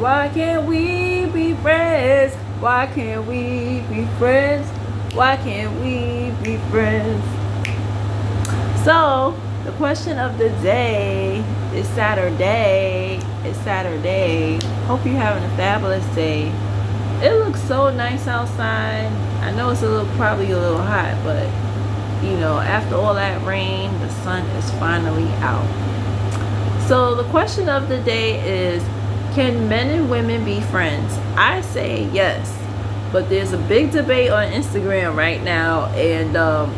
Why can't we be friends? Why can't we be friends? Why can't we be friends? So, the question of the day is Saturday. It's Saturday. Hope you're having a fabulous day. It looks so nice outside. I know it's probably a little hot, but you know, after all that rain, the sun is finally out. So the question of the day is, can men and women be friends? I say yes, but there's a big debate on Instagram right now, and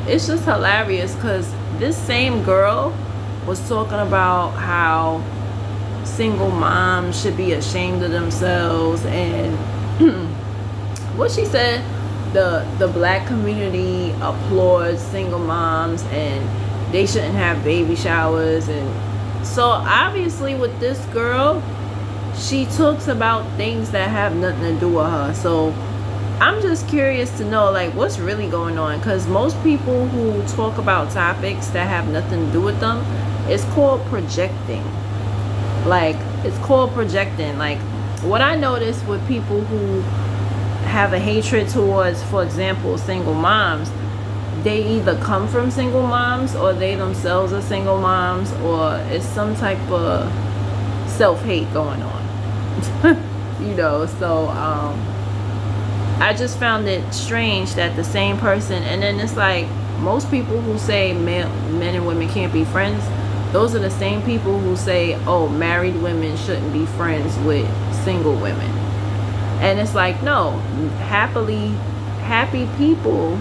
it's just hilarious because this same girl was talking about how single moms should be ashamed of themselves, and what she said, the black community applauds single moms and they shouldn't have baby showers. And so obviously with this girl, she talks about things that have nothing to do with her. So I'm just curious to know, like, what's really going on, because most people who talk about topics that have nothing to do with them, it's called projecting. Like, it's called projecting. Like, what I notice with people who have a hatred towards, for example, single moms, they either come from single moms or they themselves are single moms, or it's some type of self-hate going on. You know, so I just found it strange that the same person, and then it's like most people who say men and women can't be friends, those are the same people who say, oh, married women shouldn't be friends with single women. And it's like, no, happy people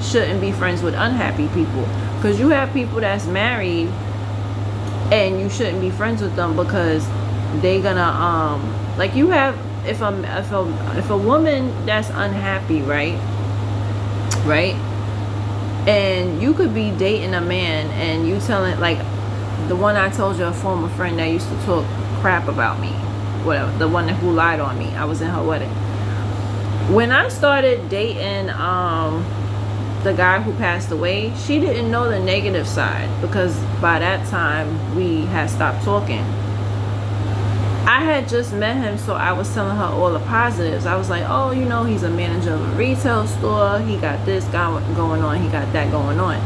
shouldn't be friends with unhappy people, because you have people that's married and you shouldn't be friends with them because they gonna like, you have, if a woman that's unhappy, right, and you could be dating a man and you telling, like the one I told you, a former friend that used to talk crap about me, whatever, the one who lied on me, I was in her wedding. When I started dating the guy who passed away, she didn't know the negative side, because by that time we had stopped talking. I had just met him, so I was telling her all the positives. I was like, oh, you know, he's a manager of a retail store, he got this going on, he got that going on.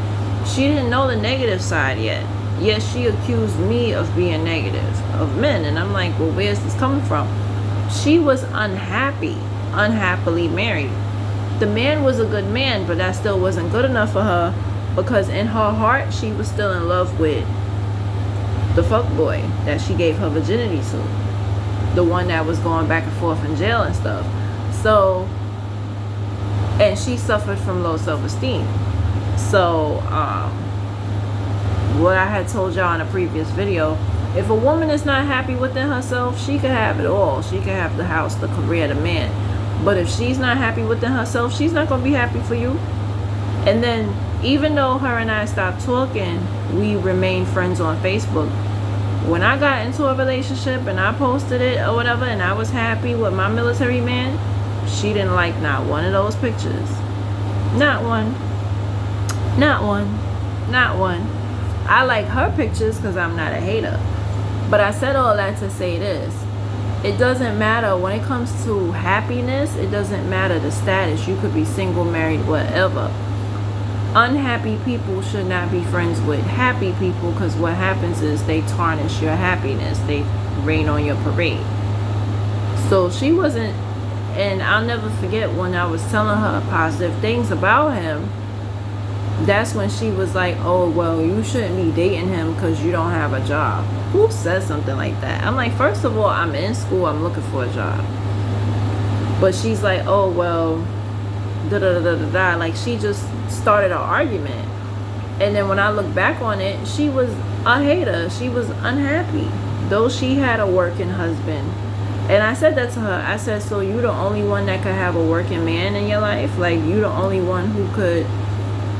She didn't know the negative side yet. Yes, she accused me of being negative of men, and I'm like, well, where's this coming from? She was unhappily married. The man was a good man, but that still wasn't good enough for her, because in her heart she was still in love with the fuckboy that she gave her virginity to, the one that was going back and forth in jail and stuff. So, and she suffered from low self-esteem. So what I had told y'all in a previous video, if a woman is not happy within herself, she could have it all. She could have the house, the career, the man. But if she's not happy within herself, she's not going to be happy for you. And then, even though her and I stopped talking, we remained friends on Facebook. When I got into a relationship and I posted it or whatever, and I was happy with my military man, she didn't like not one of those pictures. Not one. Not one. Not one. I like her pictures because I'm not a hater. But I said all that to say this. It doesn't matter when it comes to happiness. It doesn't matter the status. You could be single, married, whatever. Unhappy people should not be friends with happy people, because what happens is they tarnish your happiness. They rain on your parade. So she wasn't, and I'll never forget when I was telling her positive things about him, that's when she was like, oh, well, you shouldn't be dating him because you don't have a job. Who says something like that? I'm like, first of all, I'm in school, I'm looking for a job. But she's like, oh, well, da-da-da-da-da. Like, she just started an argument. And then when I look back on it, she was a hater. She was unhappy, though she had a working husband. And I said that to her. I said, so you the only one that could have a working man in your life? Like, you the only one who could.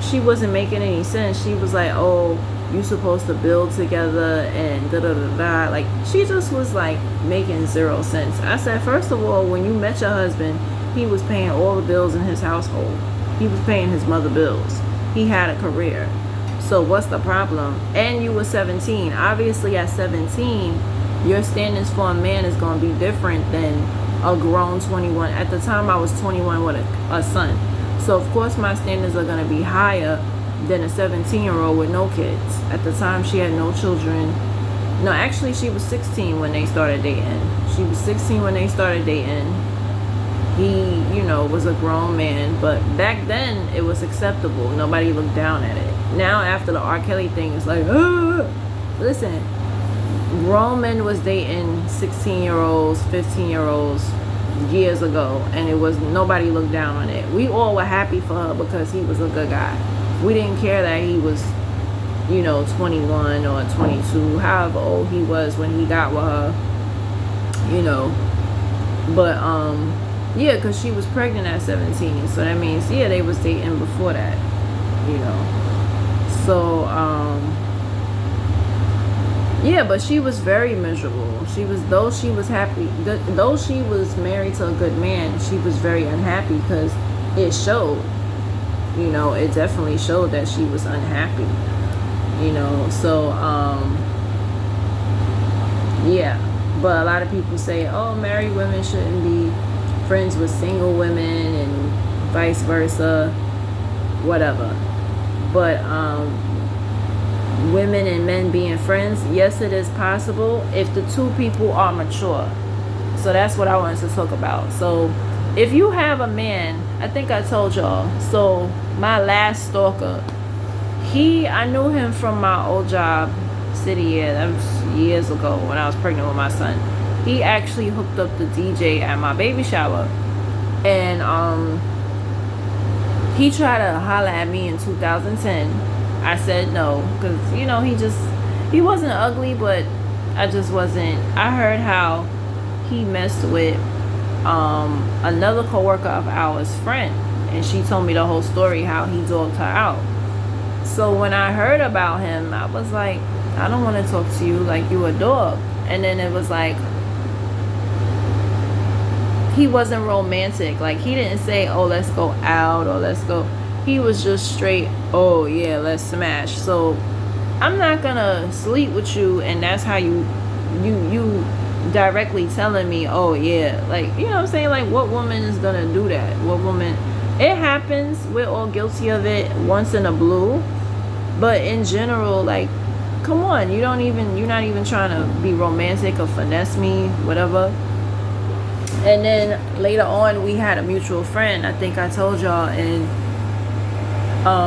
She wasn't making any sense. She was like, oh, you supposed to build together and da-da-da-da. Like, she just was like making zero sense. I said, first of all, when you met your husband, he was paying all the bills in his household. He was paying his mother bills. He had a career. So what's the problem? And you were 17. Obviously at 17, Your standards for a man is going to be different than a grown 21. At the time, I was 21 with a son. So, of course, my standards are going to be higher than a 17-year-old with no kids. At the time, she had no children. No, actually, she was 16 when they started dating. She was 16 when they started dating. He, was a grown man. But back then, it was acceptable. Nobody looked down at it. Now, after the R. Kelly thing, it's like, listen, grown men was dating 16-year-olds, 15-year-olds years ago, and it was nobody looked down on it. We all were happy for her because he was a good guy. We didn't care that he was 21 or 22, however old he was when he got with her, but yeah, because she was pregnant at 17, so that means they was dating before that, so yeah, but she was very miserable. Though she was happy, though she was married to a good man, she was very unhappy because it showed. It definitely showed that she was unhappy. So yeah. But a lot of people say, oh, married women shouldn't be friends with single women and vice versa, whatever. But women and men being friends, yes, it is possible if the two people are mature. So that's what I wanted to talk about. So if you have a man, I think I told y'all, so my last stalker, I knew him from my old job, City Air. That was years ago when I was pregnant with my son. He actually hooked up the DJ at my baby shower, and he tried to holler at me in 2010. I said no, because he wasn't ugly, but I just wasn't. I heard how he messed with another coworker of ours friend, and she told me the whole story, how he dogged her out. So when I heard about him, I was like, I don't want to talk to you like you a dog. And then it was like, he wasn't romantic. Like, he didn't say, oh, let's go out or let's go. He was just straight, oh yeah, let's smash. So I'm not gonna sleep with you, and that's how you directly telling me, oh yeah, like, what I'm saying? Like, what woman is gonna do that? What woman? It happens. We're all guilty of it once in a blue. But in general, like, come on, you're not even trying to be romantic or finesse me, whatever. And then later on, we had a mutual friend, I think I told y'all, and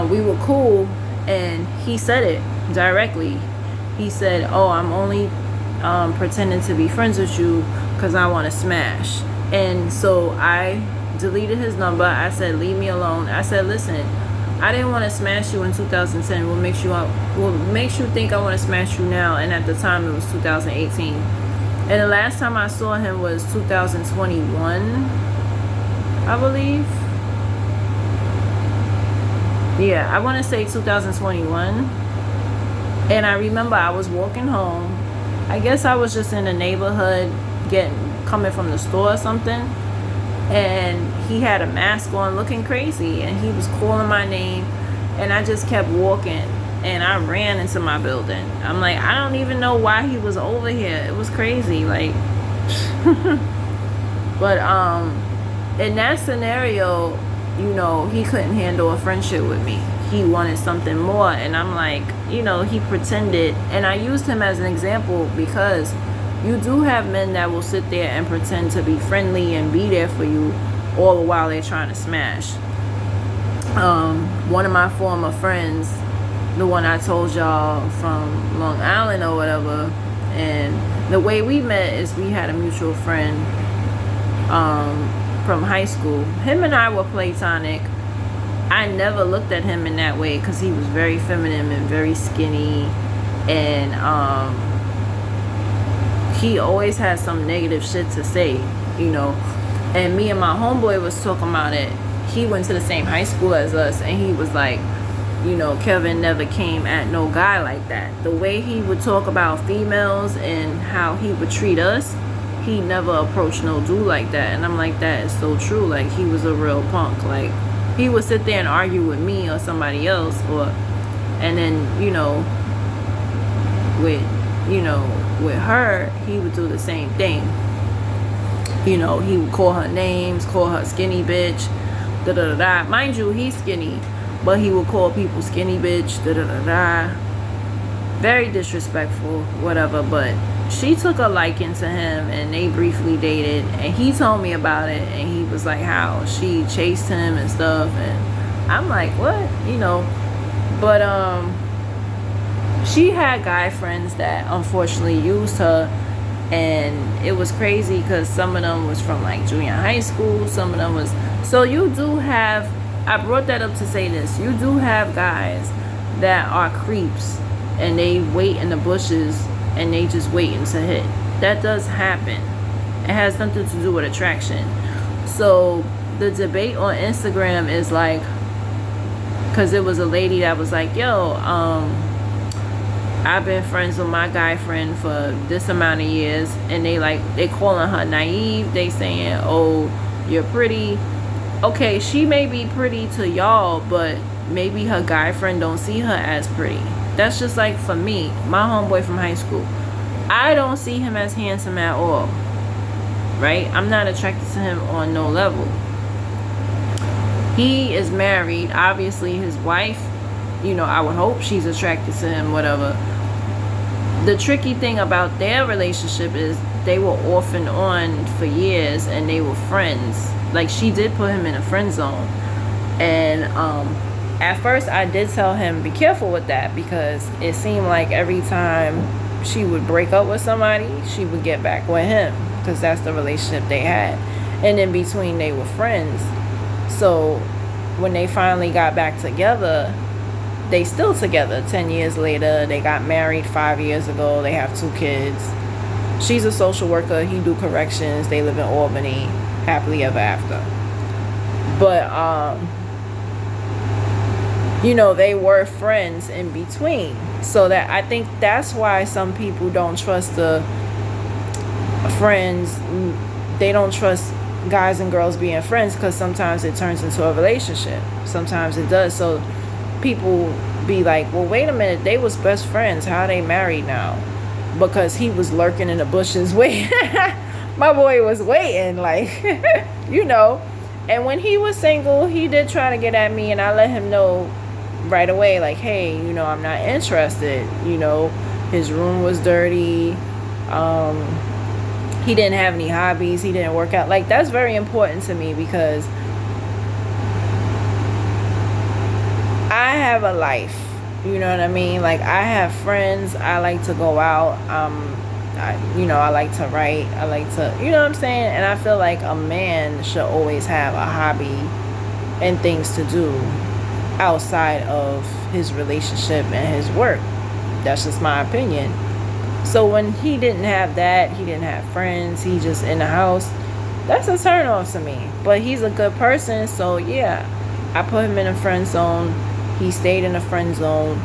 we were cool, and he said it directly. He said, oh, I'm only pretending to be friends with you because I want to smash. And so I deleted his number. I said, leave me alone. I said, listen, I didn't want to smash you in 2010. What makes you think I want to smash you now? And at the time, it was 2018. And the last time I saw him was 2021, I believe. Yeah, I want to say 2021. And I remember I was walking home. I guess I was just in the neighborhood coming from the store or something. And he had a mask on, looking crazy, and he was calling my name, and I just kept walking, and I ran into my building. I'm like, I don't even know why he was over here. It was crazy, like. But in that scenario, he couldn't handle a friendship with me. He wanted something more, and I'm like, he pretended, and I used him as an example because you do have men that will sit there and pretend to be friendly and be there for you all the while they're trying to smash. One of my former friends, the one I told y'all from Long Island or whatever, and the way we met is we had a mutual friend from high school. Him and I were platonic. I never looked at him in that way because he was very feminine and very skinny, and he always had some negative shit to say, and me and my homeboy was talking about it. He went to the same high school as us, and he was like, Kevin never came at no guy like that. The way he would talk about females and how he would treat us, he never approached no dude like that. And I'm like, that is so true. Like, he was a real punk. Like, he would sit there and argue with me or somebody else, and then, with with her, he would do the same thing. You know, he would call her names, call her skinny bitch, da da da da. Mind you, he's skinny, but he would call people skinny bitch, da da da da. Very disrespectful, whatever. But she took a liking to him, and they briefly dated, and he told me about it, and he was like how she chased him and stuff, and I'm like, what? You know. But she had guy friends that unfortunately used her, and it was crazy because some of them was from like junior high school, some of them was, so you do have, I brought that up to say this, you do have guys that are creeps and they wait in the bushes and they just waiting to hit. That does happen. It has nothing to do with attraction. So the debate on Instagram is like, because it was a lady that was like, yo, I've been friends with my guy friend for this amount of years, and they calling her naive. They saying, oh, you're pretty. Okay, she may be pretty to y'all, but maybe her guy friend don't see her as pretty. That's just like for me, my homeboy from high school. I don't see him as handsome at all, right? I'm not attracted to him on no level. He is married. Obviously, his wife, you know, I would hope she's attracted to him, whatever. The tricky thing about their relationship is they were off and on for years, and they were friends. Like, she did put him in a friend zone. And at first I did tell him, be careful with that, because it seemed like every time she would break up with somebody, she would get back with him, because that's the relationship they had. And in between, they were friends. So when they finally got back together, they still together 10 years later. They got married 5 years ago. They have 2 kids. She's a social worker. He do corrections. They live in Albany, happily ever after. But you know, they were friends in between. So that, I think that's why some people don't trust the friends. They don't trust guys and girls being friends, because sometimes it turns into a relationship. Sometimes it does. So people be like, well, wait a minute, they was best friends, how are they married now? Because he was lurking in the bushes waiting. My boy was waiting, like, you know. And when he was single, he did try to get at me, and I let him know right away, like, hey, you know, I'm not interested. You know, his room was dirty. He didn't have any hobbies. He didn't work out. Like, that's very important to me, because I have a life. You know what I mean? Like, I have friends. I like to go out. I like to write. I like to, you know what I'm saying? And I feel like a man should always have a hobby and things to do outside of his relationship and his work. That's just my opinion. So when he didn't have that, he didn't have friends, he just in the house, that's a turn off to me. But he's a good person, so yeah, I put him in a friend zone. He stayed in a friend zone,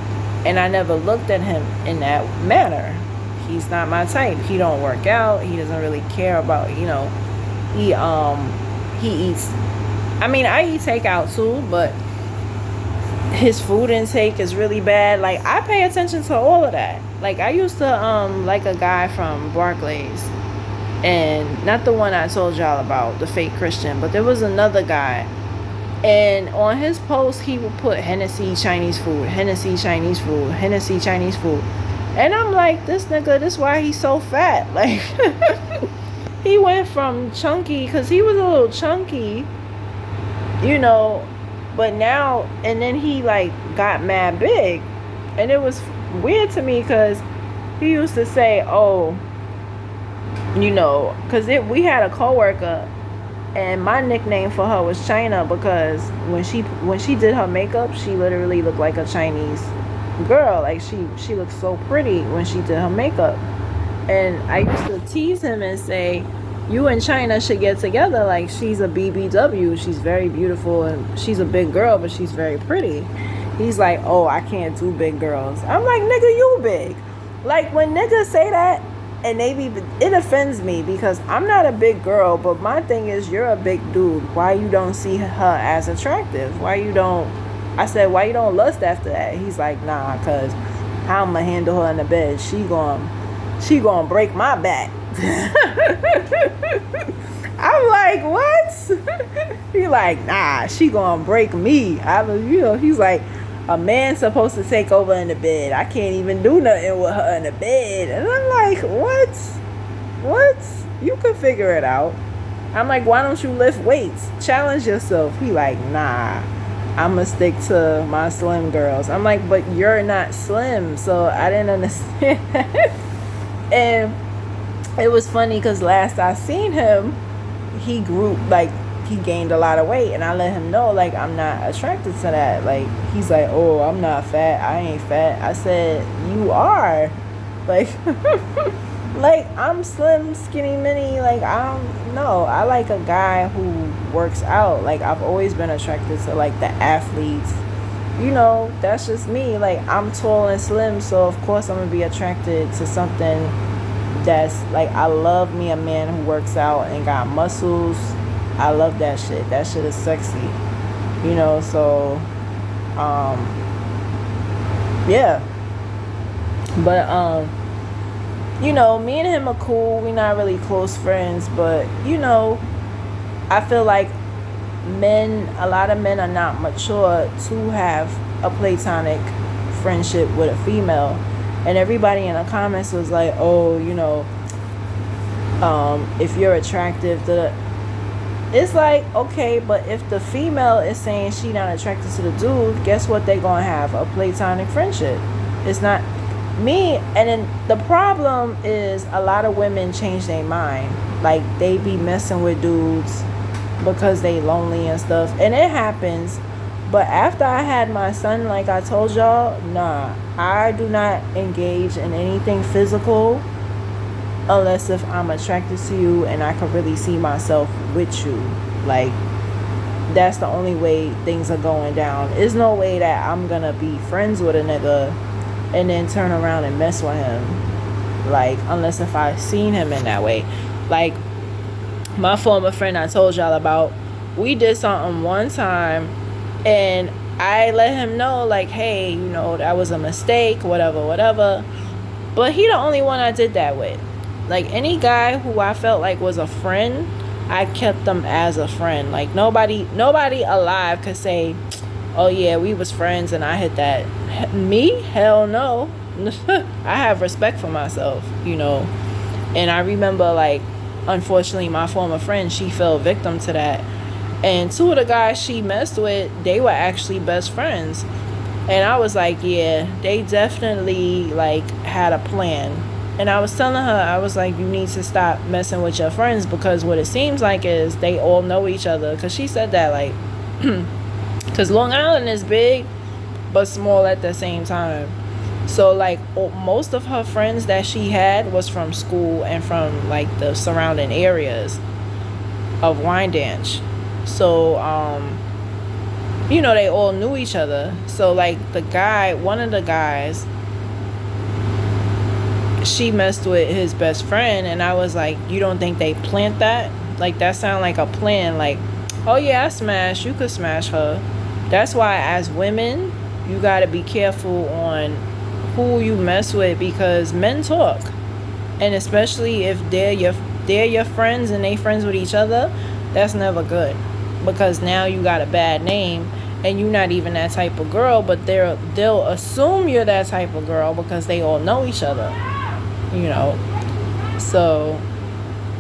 and I never looked at him in that manner. He's not my type. He don't work out. He doesn't really care about, you know, he eats, I mean, I eat takeout too, but his food intake is really bad. Like, I pay attention to all of that. Like, I used to like a guy from Barclays, and not the one I told y'all about, the fake Christian, but there was another guy, and on his post he would put Hennessy Chinese food, Hennessy Chinese food, Hennessy Chinese food. And I'm like, this nigga, this why he's so fat. Like, he went from chunky, because he was a little chunky, you know, but now, and then he like got mad big. And it was weird to me, because he used to say, oh, you know, because we had a coworker, and my nickname for her was China, because when she did her makeup, she literally looked like a Chinese girl. Like, she looked so pretty when she did her makeup. And I used to tease him and say, you and China should get together. Like, she's a BBW, she's very beautiful, and she's a big girl, but she's very pretty. He's like, oh, I can't do big girls. I'm like, nigga, you big. Like, when niggas say that, and it offends me, because I'm not a big girl, but my thing is, you're a big dude. Why you don't see her as attractive? I said, why you don't lust after that? He's like, nah, because how I'm going to handle her in the bed? She going to she gonna break my back. I'm like, what? He like, nah, she gonna break me. He's like, a man's supposed to take over in the bed. I can't even do nothing with her in the bed. And I'm like, what? You can figure it out. I'm like, why don't you lift weights? Challenge yourself. He like, nah, I'ma stick to my slim girls. I'm like, but you're not slim. So I didn't understand that. And it was funny because last I seen him, he grew, like, he gained a lot of weight, and I let him know, like, I'm not attracted to that. Like, he's like, oh, I'm not fat, I ain't fat. I said, you are. Like, like, I'm slim, skinny, mini. Like, I don't know. I like a guy who works out. Like, I've always been attracted to, like, the athletes. You know, that's just me. Like, I'm tall and slim, so of course I'm gonna be attracted to something that's, like, I love me a man who works out and got muscles. I love that shit. That shit is sexy. You know, so, yeah. But, you know, me and him are cool. We're not really close friends, but, you know, I feel like a lot of men are not mature to have a platonic friendship with a female. And everybody in the comments was like, oh, you know, if you're attractive to it's like, okay, but if the female is saying she not attracted to the dude, guess what? They gonna have a platonic friendship. It's not me. And then the problem is a lot of women change their mind. Like, they be messing with dudes because they lonely and stuff, and it happens. But after I had my son, like I told y'all, nah, I do not engage in anything physical unless if I'm attracted to you and I can really see myself with you. Like, that's the only way things are going down. There's no way that I'm gonna be friends with a nigga and then turn around and mess with him. Like, unless if I seen him in that way. Like, my former friend I told y'all about, we did something one time and I let him know, like, hey, you know, that was a mistake, whatever. But he the only one I did that with. Like, any guy who I felt like was a friend, I kept them as a friend. Like, nobody alive could say, oh yeah, we was friends and I hit that. Me? Hell no. I have respect for myself, you know. And I remember, like, unfortunately, my former friend, she fell victim to that. And two of the guys she messed with, they were actually best friends. And I was like, yeah, they definitely, like, had a plan. And I was telling her, I was like, you need to stop messing with your friends, because what it seems like is they all know each other. Because she said that, like, because Long Island is big, but small at the same time. So, like, most of her friends that she had was from school and from, like, the surrounding areas of Wyandanch. So, you know, they all knew each other. So, like, one of the guys, she messed with his best friend, and I was like, you don't think they planned that? Like, that sound like a plan. Like, oh yeah, I smashed, you could smash her. That's why, as women, you gotta be careful on who you mess with, because men talk, and especially if they're your friends and they friends with each other, that's never good, because now you got a bad name and you're not even that type of girl, but they'll assume you're that type of girl because they all know each other, you know. So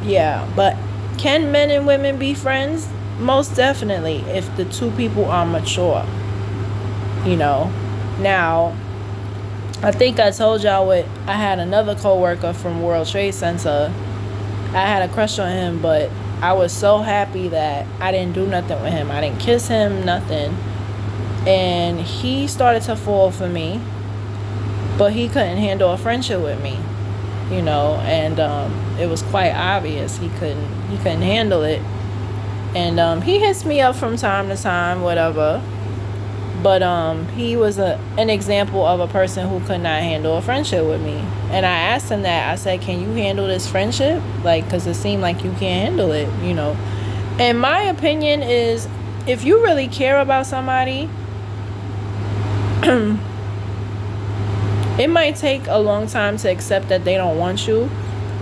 yeah, but can men and women be friends? Most definitely, if the two people are mature, you know. Now, I think I told y'all I had another coworker from World Trade Center. I had a crush on him, but I was so happy that I didn't do nothing with him. I didn't kiss him, nothing. And he started to fall for me, but he couldn't handle a friendship with me, you know. And it was quite obvious he couldn't handle it. And he hits me up from time to time, whatever. But he was an example of a person who could not handle a friendship with me. And I asked him that. I said, can you handle this friendship? Like, because it seemed like you can't handle it, you know. And my opinion is, if you really care about somebody, It might take a long time to accept that they don't want you,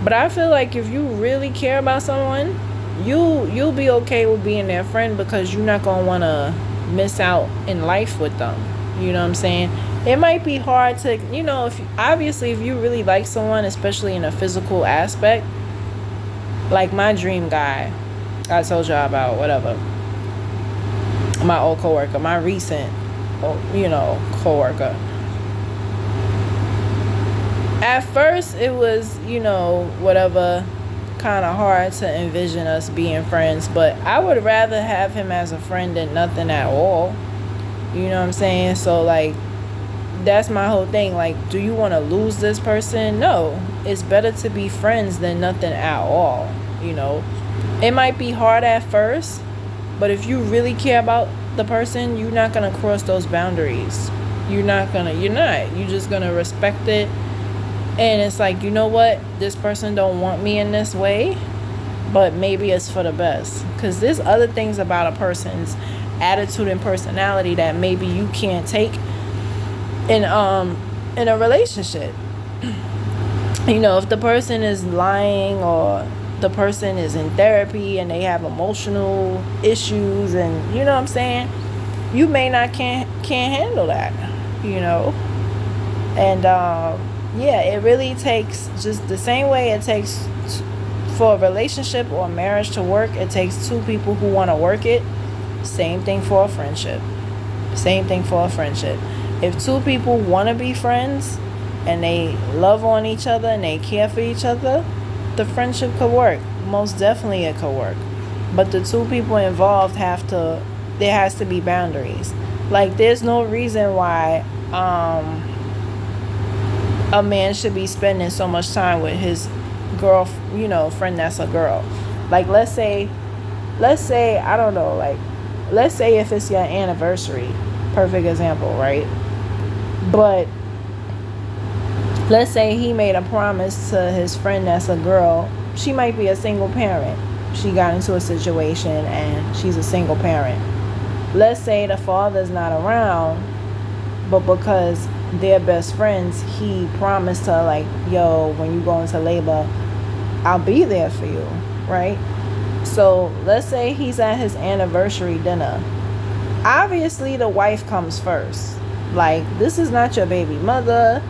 but I feel like if you really care about someone, you'll be okay with being their friend, because you're not gonna want to miss out in life with them. You know what I'm saying? It might be hard to, if obviously if you really like someone, especially in a physical aspect, like my dream guy I told y'all about, whatever, my old coworker, my recent coworker. At first it was, whatever, kind of hard to envision us being friends, but I would rather have him as a friend than nothing at all. You know what I'm saying? So like, that's my whole thing. Like, do you want to lose this person? No. It's better to be friends than nothing at all. It might be hard at first, but if you really care about the person, you're not going to cross those boundaries. You're just going to respect it. And it's like, you know what? This person don't want me in this way, but maybe it's for the best. Because there's other things about a person's attitude and personality that maybe you can't take in a relationship. If the person is lying, or the person is in therapy and they have emotional issues, and you know what I'm saying, you may not can't handle that, and yeah, it really takes, just the same way it takes for a relationship or a marriage to work, it takes two people who want to work it. Same thing for a friendship. If two people want to be friends and they love on each other and they care for each other, the friendship could work. Most definitely it could work. But the two people involved there has to be boundaries. Like, there's no reason why a man should be spending so much time with his girl, friend that's a girl. Like, let's say, I don't know, like, let's say if it's your anniversary, perfect example, right? But let's say he made a promise to his friend that's a girl. She might be a single parent. She got into a situation and she's a single parent. Let's say the father's not around, but because they're best friends, he promised her, like, yo, when you go into labor, I'll be there for you, right? So let's say he's at his anniversary dinner. Obviously the wife comes first. Like, this is not your baby mother.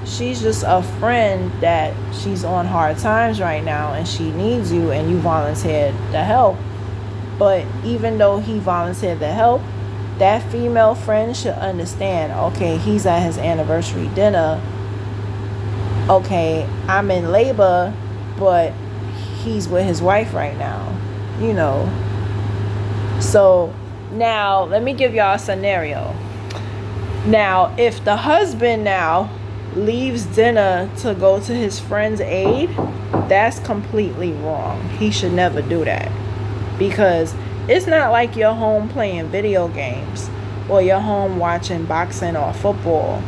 She's just a friend that she's on hard times right now and she needs you, and you volunteered to help. But even though he volunteered to help, that female friend should understand, okay, he's at his anniversary dinner. Okay, I'm in labor, but he's with his wife right now, So now let me give y'all a scenario. Now, if the husband now leaves dinner to go to his friend's aid, that's completely wrong. He should never do that, because it's not like you're home playing video games or you're home watching boxing or football.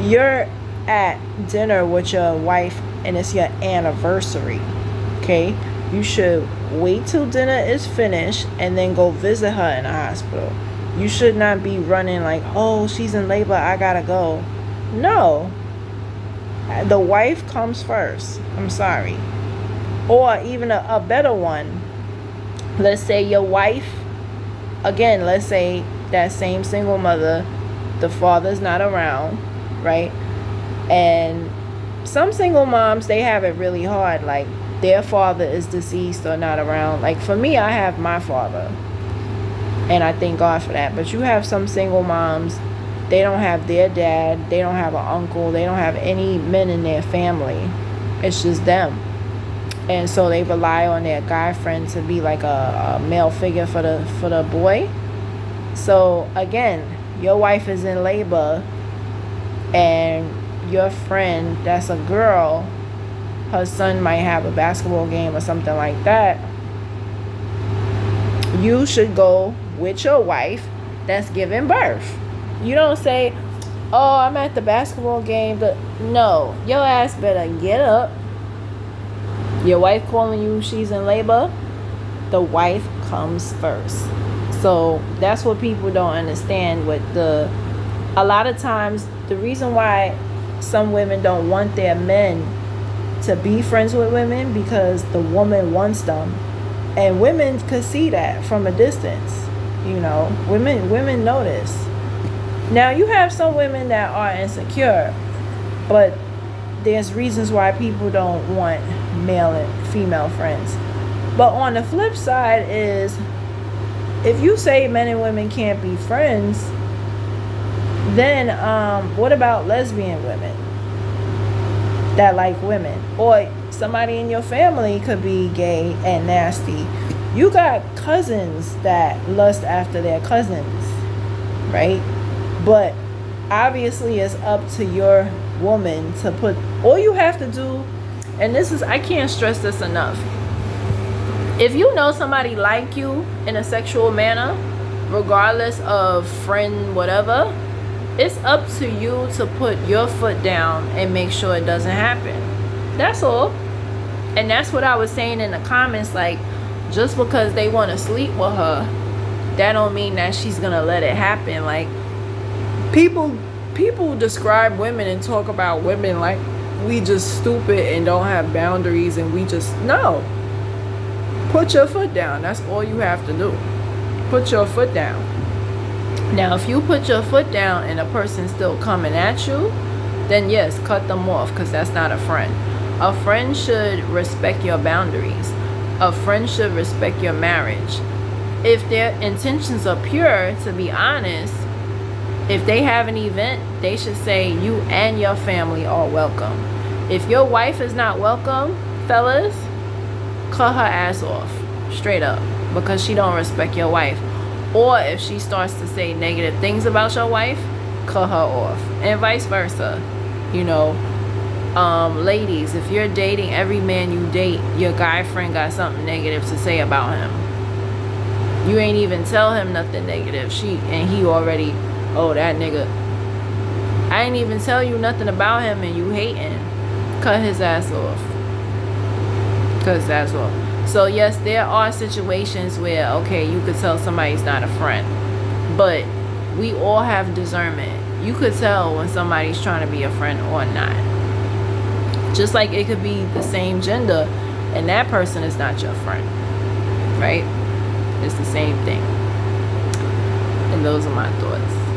You're at dinner with your wife and it's your anniversary, okay? You should wait till dinner is finished and then go visit her in the hospital. You should not be running like, oh, she's in labor, I gotta go. No. The wife comes first. I'm sorry. Or even a better one. Let's say your wife, again, let's say that same single mother, the father's not around, right? And some single moms, they have it really hard. Like, their father is deceased or not around. Like, for me, I have my father, and I thank God for that. But you have some single moms, they don't have their dad, they don't have an uncle, they don't have any men in their family. It's just them. And so they rely on their guy friend to be like a male figure for the boy. So again, your wife is in labor and your friend that's a girl, her son might have a basketball game or something like that. You should go with your wife that's giving birth. You don't say, oh, I'm at the basketball game. No, your ass better get up. Your wife calling you, she's in labor. The wife comes first. So that's what people don't understand with a lot of times, the reason why some women don't want their men to be friends with women because the woman wants them. And women could see that from a distance. You know, women know this. Now, you have some women that are insecure, but there's reasons why people don't want male and female friends. But on the flip side is, if you say men and women can't be friends, then what about lesbian women that like women? Or somebody in your family could be gay and nasty. You got cousins that lust after their cousins, right? But obviously it's up to your woman to put, all you have to do, and this is, I can't stress this enough. If you know somebody like you in a sexual manner, regardless of friend, whatever, it's up to you to put your foot down and make sure it doesn't happen. That's all. And that's what I was saying in the comments, like, just because they want to sleep with her, that don't mean that she's gonna let it happen. Like, people describe women and talk about women like we just stupid and don't have boundaries, and we just, no. Put your foot down. That's all you have to do. Put your foot down. Now, if you put your foot down and a person's still coming at you, then yes, cut them off, because that's not a friend. A friend should respect your boundaries. A friend should respect your marriage. If their intentions are pure, to be honest, if they have an event, they should say you and your family are welcome. If your wife is not welcome, fellas, cut her ass off, straight up, because she don't respect your wife. Or if she starts to say negative things about your wife, cut her off, and vice versa. You know, ladies, if you're dating, every man you date, your guy friend got something negative to say about him. You ain't even tell him nothing negative. He already, oh, that nigga, I ain't even tell you nothing about him and you hating. Cut his ass off. Cut his ass off. So yes, there are situations where, okay, you could tell somebody's not a friend, but we all have discernment. You could tell when somebody's trying to be a friend or not. Just like it could be the same gender and that person is not your friend, right? It's the same thing. And those are my thoughts.